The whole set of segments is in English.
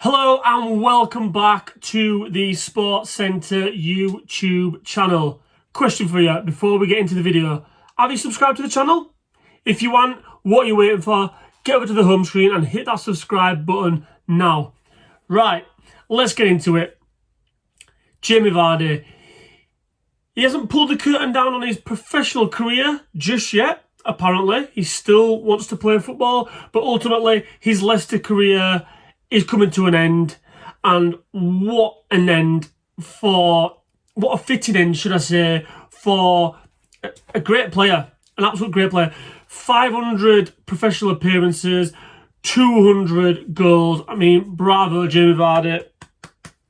Hello and welcome back to the Sports Centre YouTube channel. Question for you before we get into the video. Have you subscribed to the channel? If you want, what are you waiting for? Get over to the home screen and hit that subscribe button now. Right, let's get into it. Jamie Vardy. He hasn't pulled the curtain down on his professional career just yet, apparently. He still wants to play football, but ultimately his Leicester career is coming to an end, and what a fitting end, should I say, for a great player, an absolute great player. 500 professional appearances, 200 goals. I mean, bravo, Jamie Vardy,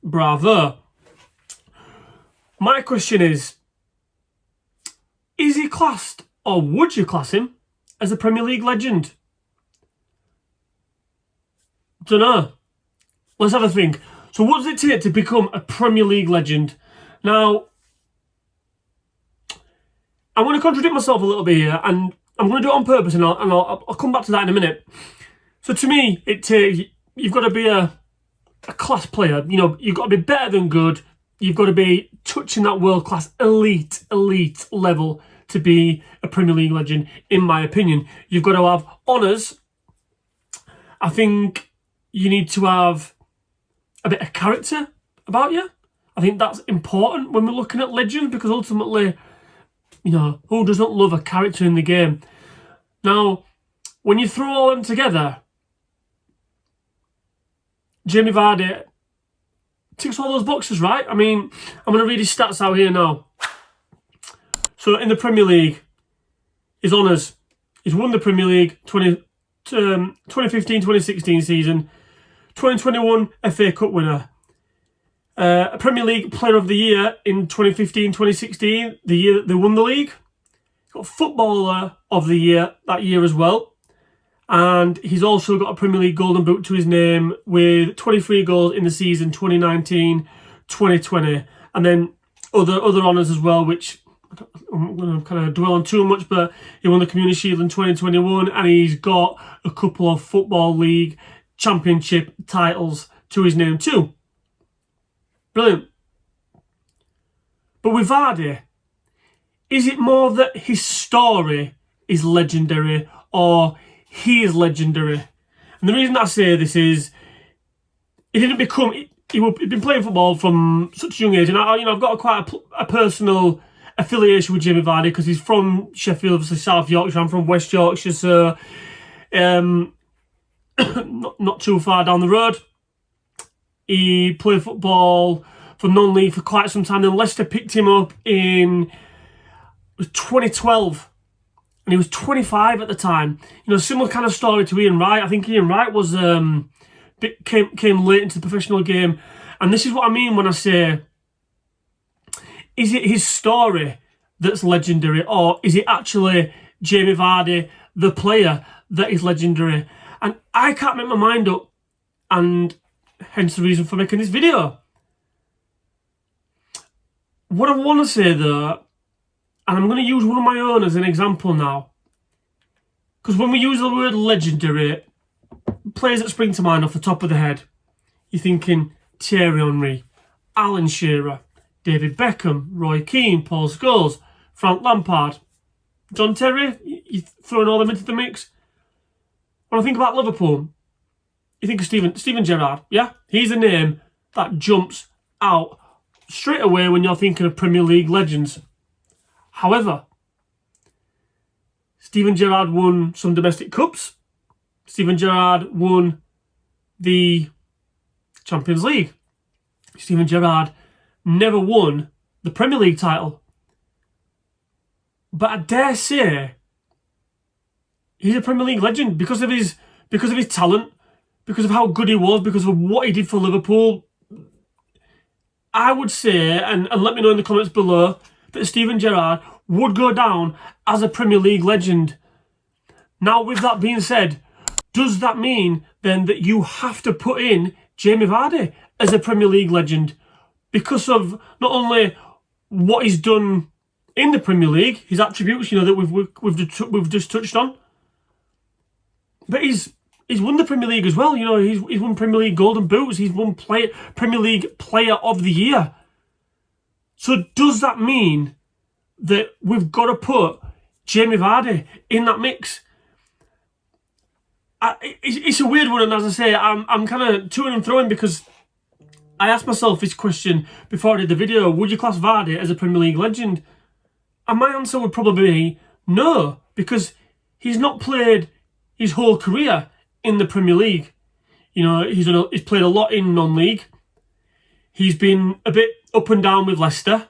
bravo. My question is he classed, or would you class him, as a Premier League legend? Don't know. Let's have a think. So what does it take to become a Premier League legend? Now, I'm going to contradict myself a little bit here, and I'm going to do it on purpose, and I'll come back to that in a minute. So to me, you've got to be a class player. You know, you've got to be better than good. You've got to be touching that world-class elite level to be a Premier League legend, in my opinion. You've got to have honours. I think you need to have a bit of character about you. I think that's important when we're looking at legends, because ultimately, you know, who doesn't love a character in the game? Now, when you throw all them together, Jamie Vardy ticks all those boxes, right? I mean, I'm going to read his stats out here now. So in the Premier League, his honours, he's won the Premier League 2015-2016 season, 2021 FA Cup winner, a Premier League Player of the Year in 2015-2016, the year that they won the league. Got Footballer of the Year that year as well, and he's also got a Premier League Golden Boot to his name with 23 goals in the season 2019-2020, and then other honours as well, which I'm going to kind of dwell on too much, but he won the Community Shield in 2021, and he's got a couple of Football League Championship titles to his name too. Brilliant. But with Vardy, is it more that his story is legendary, or he is legendary? And the reason I say this is, he didn't become, he'd been playing football from such a young age, and I've got quite a personal affiliation with Jamie Vardy because he's from Sheffield, obviously South Yorkshire. I'm from West Yorkshire, so not too far down the road. He played football for non-league for quite some time. Then Leicester picked him up in 2012, and he was 25 at the time. You know, similar kind of story to Ian Wright. I think Ian Wright was came late into the professional game, and this is what I mean when I say, is it his story that's legendary, or is it actually Jamie Vardy, the player, that is legendary? And I can't make my mind up, and hence the reason for making this video. What I want to say though, and I'm going to use one of my own as an example now, because when we use the word legendary, players that spring to mind off the top of the head, you're thinking Thierry Henry, Alan Shearer, David Beckham, Roy Keane, Paul Scholes, Frank Lampard, John Terry. You throwing all them into the mix. When I think about Liverpool, you think of Steven Gerrard. Yeah, he's a name that jumps out straight away when you're thinking of Premier League legends. However, Steven Gerrard won some domestic cups. Steven Gerrard won the Champions League. Steven Gerrard never won the Premier League title. But I dare say he's a Premier League legend because of his talent, because of how good he was, because of what he did for Liverpool. I would say, and let me know in the comments below, that Steven Gerrard would go down as a Premier League legend. Now, with that being said, does that mean then that you have to put in Jamie Vardy as a Premier League legend because of not only what he's done in the Premier League, his attributes, you know, that we've just touched on, but his he's won the Premier League as well. You know, he's won Premier League Golden Boots. He's won Premier League Player of the Year. So does that mean that we've got to put Jamie Vardy in that mix? It's a weird one, and as I say, I'm kind of to and fro because I asked myself this question before I did the video: would you class Vardy as a Premier League legend? And my answer would probably be no, because he's not played his whole career in the Premier League. You know, he's played a lot in non-league. He's been a bit up and down with Leicester.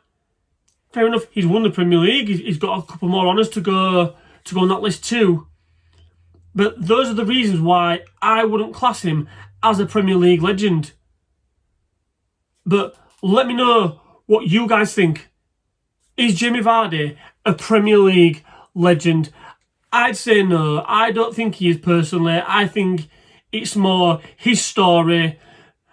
Fair enough, he's won the Premier League. He's got a couple more honours to go on that list too. But those are the reasons why I wouldn't class him as a Premier League legend. But let me know what you guys think. Is Jamie Vardy a Premier League legend? I'd say no. I don't think he is personally. I think it's more his story,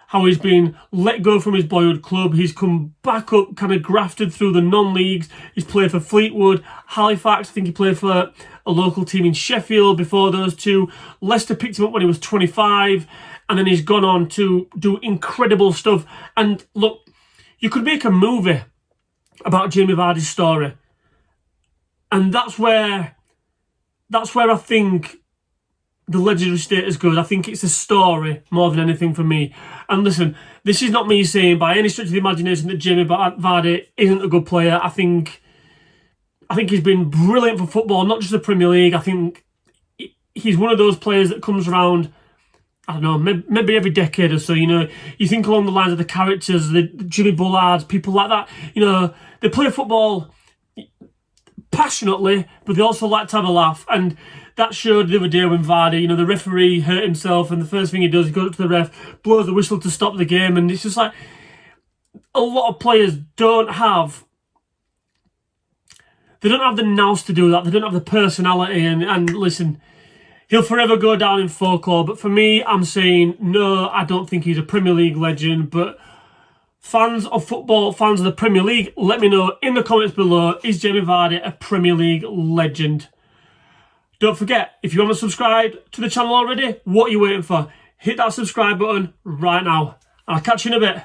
how he's been let go from his boyhood club. He's come back up, kind of grafted through the non-leagues. He's played for Fleetwood, Halifax. I think he played for a local team in Sheffield before those two. Leicester picked him up when he was 25, and then he's gone on to do incredible stuff. And look, you could make a movie about Jamie Vardy's story. And that's where I think the legendary status goes. I think it's a story more than anything for me. And listen, this is not me saying by any stretch of the imagination that Jamie Vardy isn't a good player. I think he's been brilliant for football, not just the Premier League. I think he's one of those players that comes around, I don't know, maybe every decade or so. You know, you think along the lines of the characters, the Jimmy Bullards, people like that. You know, they play football passionately, but they also like to have a laugh. And that showed the other day when Vardy, you know, the referee hurt himself, and the first thing he does, he goes up to the ref, blows the whistle to stop the game. And it's just like, a lot of players don't have the nous to do that. They don't have the personality. And listen, he'll forever go down in folklore. But for me, I'm saying, no, I don't think he's a Premier League legend. But fans of football, fans of the Premier League, let me know in the comments below, is Jamie Vardy a Premier League legend? Don't forget, if you haven't subscribed to the channel already, what are you waiting for? Hit that subscribe button right now. I'll catch you in a bit.